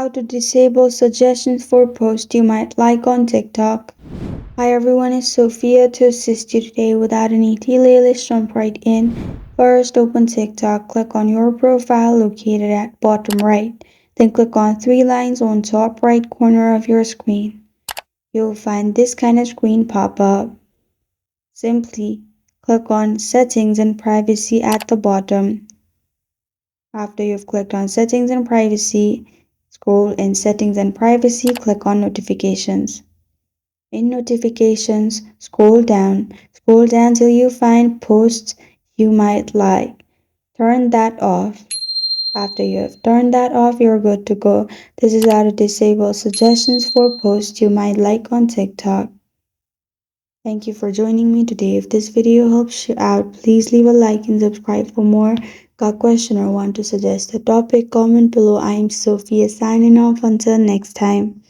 How to disable suggestions for posts you might like on TikTok. Hi everyone, it's Sophia to assist you today without any delay. Let's jump right in. First, open TikTok. Click on your profile located at bottom right. Then click on three lines on top right corner of your screen. You'll find this kind of screen pop up. Simply click on Settings and Privacy at the bottom. After you've clicked on Settings and Privacy, scroll in Settings and Privacy, click on Notifications. In Notifications, scroll down till you find Posts you might like. Turn that off. After you have turned that off, you're good to go. This is how to disable suggestions for posts you might like on TikTok. Thank you for joining me today. If this video helps you out, please leave a like and subscribe for more. Got a question or want to suggest a topic? Comment below. I am Sophia signing off until next time.